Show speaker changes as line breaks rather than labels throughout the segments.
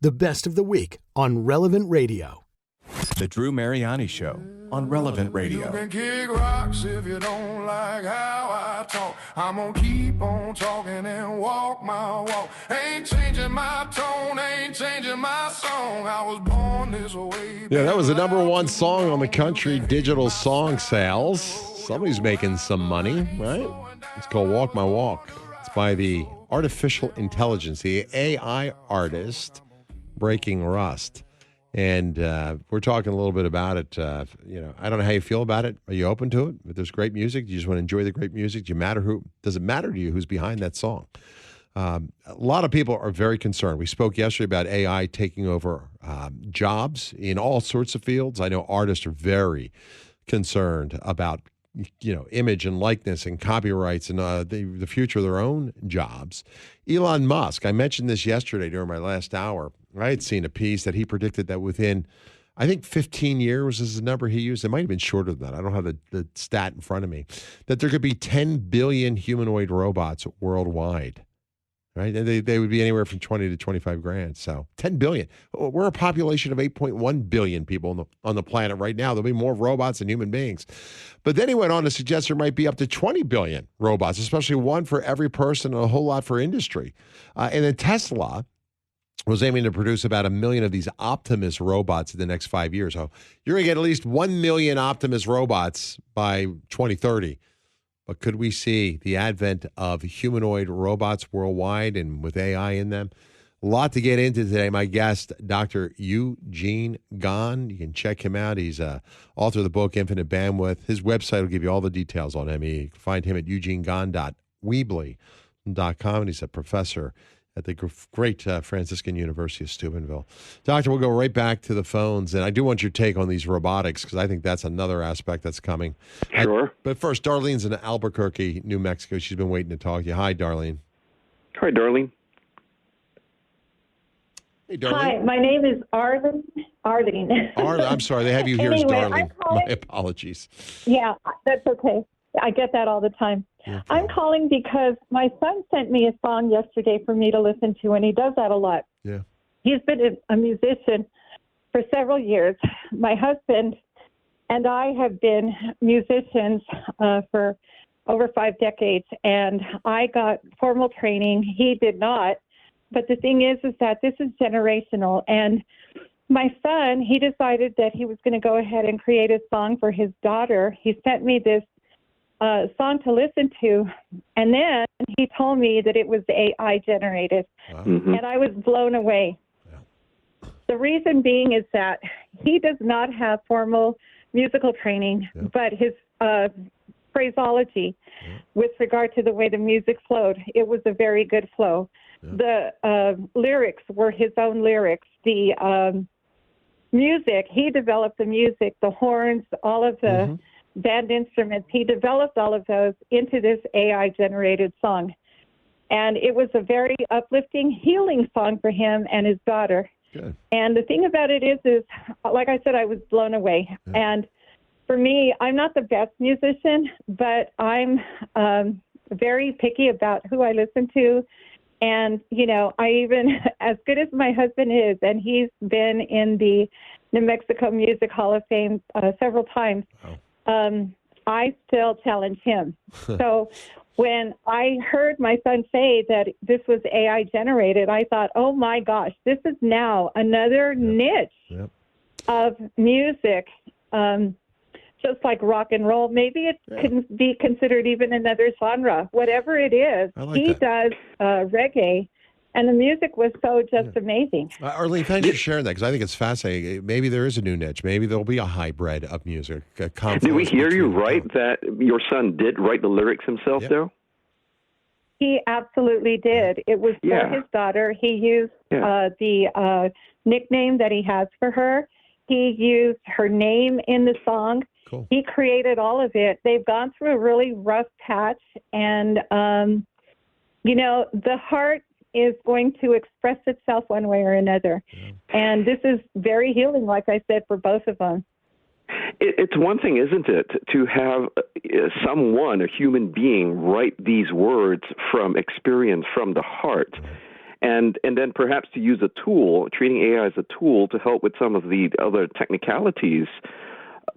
the best of the week on Relevant Radio.
The Drew Mariani Show on Relevant Radio.
You can kick rocks if you don't like how I talk. I'm gonna keep on talking and walk my walk. Ain't changing my tone, ain't changing my song. I was born this way.
Yeah, that was the number one song on the country digital song sales. Somebody's making some money, right? It's called Walk My Walk. It's by the artificial intelligence, the AI artist, Breaking Rust. And we're talking a little bit about it. I don't know how you feel about it. Are you open to it? If there's great music, do you just want to enjoy the great music? Does it matter to you who's behind that song? A lot of people are very concerned. We spoke yesterday about AI taking over jobs in all sorts of fields. I know artists are very concerned about image and likeness and copyrights and the future of their own jobs. Elon Musk, I mentioned this yesterday during my last hour. I had seen a piece that he predicted that within, I think 15 years is the number he used. It might have been shorter than that. I don't have the stat in front of me. That there could be 10 billion humanoid robots worldwide. Right? And they would be anywhere from 20 to 25 grand. So 10 billion. We're a population of 8.1 billion people on the planet right now. There'll be more robots than human beings. But then he went on to suggest there might be up to 20 billion robots, especially one for every person and a whole lot for industry. And then Tesla was aiming to produce about 1 million of these Optimus robots in the next 5 years. So you're going to get at least 1 million Optimus robots by 2030. But could we see the advent of humanoid robots worldwide and with AI in them? A lot to get into today. My guest, Dr. Eugene Gan. You can check him out. He's author of the book, Infinite Bandwidth. His website will give you all the details on him. You can find him at eugenegan.weebly.com, and he's a professor at the great Franciscan University of Steubenville. Doctor, we'll go right back to the phones, and I do want your take on these robotics because I think that's another aspect that's coming.
Sure.
But first, Darlene's in Albuquerque, New Mexico. She's been waiting to talk to you. Hi, Darlene.
Hi, Darlene.
Hey, Darlene.
Hi, my name is Arlene.
I'm sorry, they have you here as Darlene. My apologies.
Yeah, that's okay. I get that all the time.
Okay.
I'm calling because my son sent me a song yesterday for me to listen to, and he does that a lot.
Yeah.
He's been a musician for several years. My husband and I have been musicians for over 5 decades, and I got formal training. He did not. But the thing is that this is generational, and my son, he decided that he was going to go ahead and create a song for his daughter. He sent me this song to listen to, and then he told me that it was AI generated, and I was blown away. Yeah. The reason being is that he does not have formal musical training, but his phraseology with regard to the way the music flowed, it was a very good flow. Yeah. The lyrics were his own lyrics. The music, he developed the music, the horns, all of the band instruments. He developed all of those into this AI-generated song. And it was a very uplifting, healing song for him and his daughter.
Good.
And the thing about it is, like I said, I was blown away. Yeah. And for me, I'm not the best musician, but I'm very picky about who I listen to. And, I even, as good as my husband is, and he's been in the New Mexico Music Hall of Fame several times, I still challenge him. So when I heard my son say that this was AI generated, I thought, oh my gosh, this is now another niche of music, just like rock and roll. Maybe it can be considered even another genre. Whatever it is, he does reggae. And the music was so just amazing.
Arlene, thanks for sharing that because I think it's fascinating. Maybe there is a new niche. Maybe there'll be a hybrid of music.
Did we hear you right that your son did write the lyrics himself, though?
He absolutely did. It was for his daughter. He used the nickname that he has for her. He used her name in the song.
Cool.
He created all of it. They've gone through a really rough patch. And, the heart is going to express itself one way or another. Yeah. And this is very healing, like I said, for both of them.
It's one thing, isn't it, to have someone, a human being, write these words from experience, from the heart. and then perhaps to use a tool, treating AI as a tool to help with some of the other technicalities.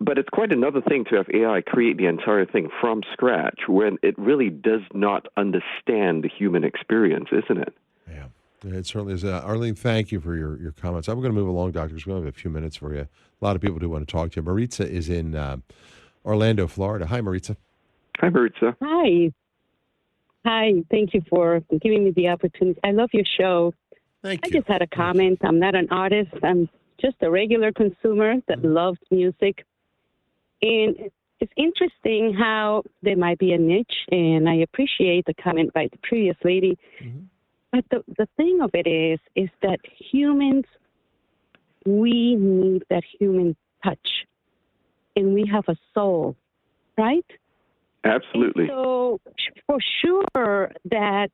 But it's quite another thing to have AI create the entire thing from scratch when it really does not understand the human experience, isn't it?
Yeah, it certainly is. Arlene, thank you for your comments. I'm going to move along, Doctor, because we only have a few minutes for you. A lot of people do want to talk to you. Maritza is in Orlando, Florida. Hi, Maritza.
Hi, Maritza.
Hi. Hi. Thank you for giving me the opportunity. I love your show.
Thank you.
I just had a comment. I'm not an artist. I'm just a regular consumer that loves music. And it's interesting how there might be a niche, and I appreciate the comment by the previous lady. Mm-hmm. But the thing of it is that humans, we need that human touch, and we have a soul, right?
Absolutely.
And so for sure that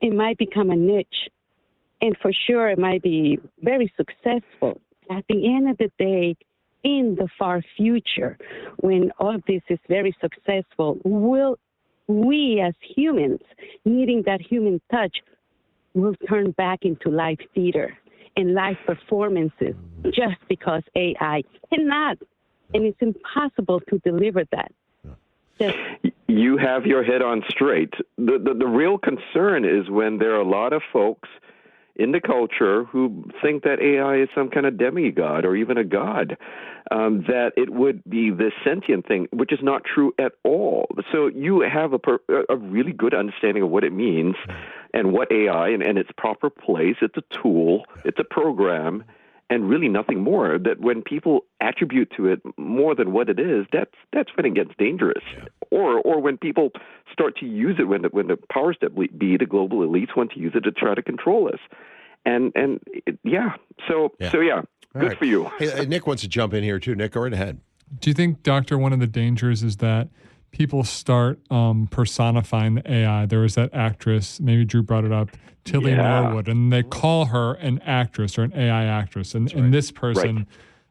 it might become a niche, and for sure it might be very successful. At the end of the day, in the far future, when all of this is very successful, will we as humans, needing that human touch, will turn back into live theater and live performances just because AI cannot, and it's impossible to deliver that.
You have your head on straight. The real concern is when there are a lot of folks in the culture who think that AI is some kind of demigod or even a god, that it would be this sentient thing, which is not true at all. So you have a really good understanding of what it means and what AI and its proper place. It's a tool, it's a program, and really nothing more. That when people attribute to it more than what it is, that's when it gets dangerous. Or when people start to use it, when the powers that be, the global elites, want to use it to try to control us. So good
right.
for you.
Hey, Nick wants to jump in here too. Nick, go right ahead.
Do you think, Doctor, one of the dangers is that people start personifying the AI? There was that actress, maybe Drew brought it up, Tilly Norwood, and they call her an actress or an AI actress. And this person,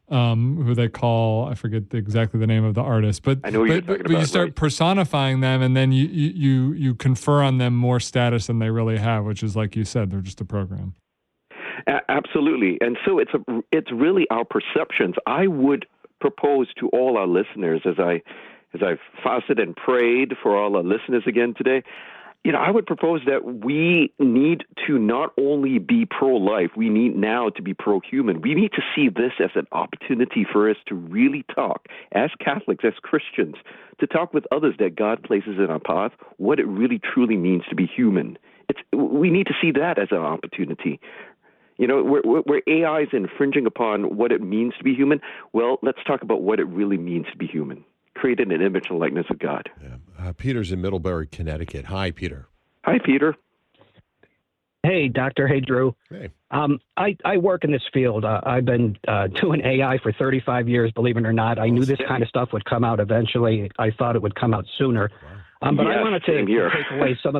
who they call, I forget exactly the name of the artist, but
I know what you're talking about,
you start personifying them, and then you confer on them more status than they really have, which is, like you said, they're just a program.
Absolutely. And so it's really our perceptions. I would propose to all our listeners, as I've fasted and prayed for all our listeners again today, I would propose that we need to not only be pro-life, we need now to be pro-human. We need to see this as an opportunity for us to really talk, as Catholics, as Christians, to talk with others that God places in our path, what it really truly means to be human. We need to see that as an opportunity. Where AI is infringing upon what it means to be human, well, let's talk about what it really means to be human, created in an image and likeness of God.
Yeah. Peter's in Middlebury, Connecticut. Hi, Peter.
Hi, Peter.
Hey, Doctor. Hey, Drew.
Hey.
I work in this field. I've been doing AI for 35 years, believe it or not. I knew this kind of stuff would come out eventually. I thought it would come out sooner. But I wanted to take away some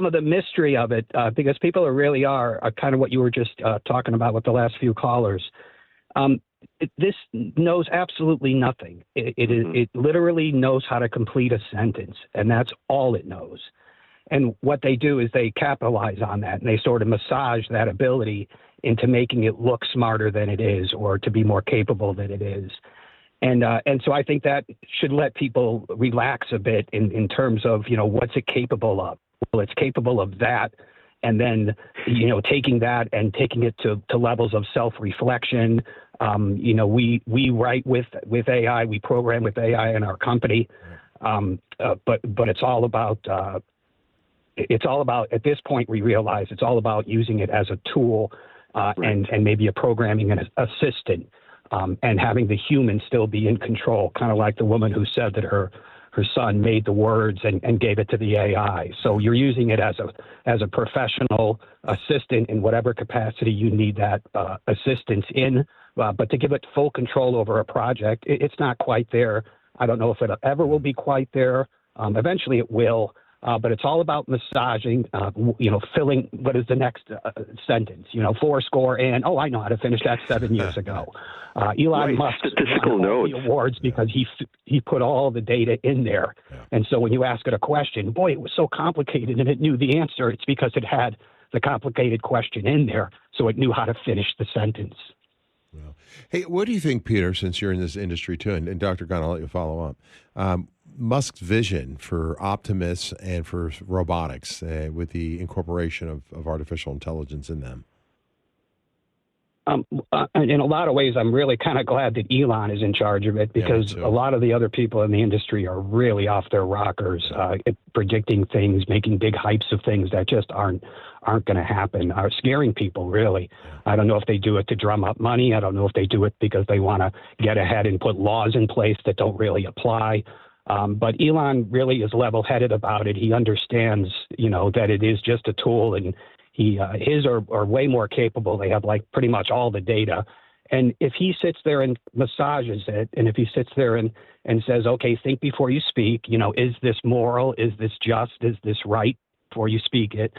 of the mystery of it, because people really are kind of what you were just talking about with the last few callers. This knows absolutely nothing. It literally knows how to complete a sentence, and that's all it knows. And what they do is they capitalize on that, and they sort of massage that ability into making it look smarter than it is, or to be more capable than it is. And so I think that should let people relax a bit in terms of, what's it capable of? Well, it's capable of that. And then, taking that and taking it to levels of self-reflection. We write with AI, we program with AI in our company. But it's all about, at this point, we realize it's all about using it as a tool and maybe a programming and assistant, and having the human still be in control, kind of like the woman who said that her son made the words and gave it to the AI. So you're using it as a professional assistant in whatever capacity you need that assistance in. But to give it full control over a project, it's not quite there. I don't know if it ever will be quite there. Eventually it will. But it's all about massaging, filling what is the next sentence, 40 and, I know how to finish that 7 years ago. Elon Musk won all the awards because he put all the data in there. Yeah. And so when you ask it a question, boy, it was so complicated and it knew the answer. It's because it had the complicated question in there so it knew how to finish the sentence.
Well, hey, what do you think, Peter, since you're in this industry too, and Dr. Gan, I'll let you follow up, Musk's vision for Optimus and for robotics with the incorporation of artificial intelligence in them?
In a lot of ways, I'm really kind of glad that Elon is in charge of it, because a lot of the other people in the industry are really off their rockers, predicting things, making big hypes of things that just aren't going to happen, are scaring people, really. I don't know if they do it to drum up money. I don't know if they do it because they want to get ahead and put laws in place that don't really apply. But Elon really is level-headed about it. He understands, that it is just a tool, and his are way more capable. They have like pretty much all the data. And if he sits there and massages it, and if he sits there and says, okay, think before you speak, is this moral? Is this just? Is this right before you speak it?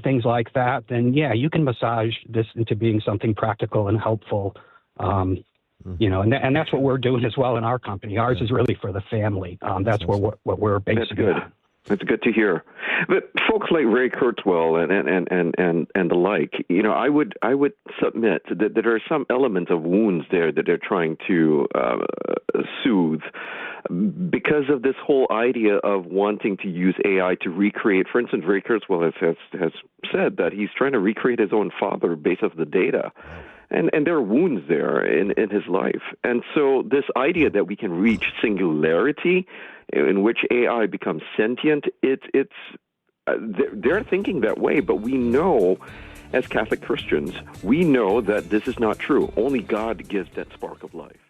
Things like that, then yeah, you can massage this into being something practical and helpful. And that's what we're doing as well in our company. Ours is really for the family. That's what we're basically.
That's good. That's good to hear. But folks like Ray Kurzweil and the like, I would submit that there are some elements of wounds there that they're trying to soothe because of this whole idea of wanting to use AI to recreate. For instance, Ray Kurzweil has said that he's trying to recreate his own father based off the data. And there are wounds there in his life. And so this idea that we can reach singularity in which AI becomes sentient, they're thinking that way. But we know, as Catholic Christians, we know that this is not true. Only God gives that spark of life.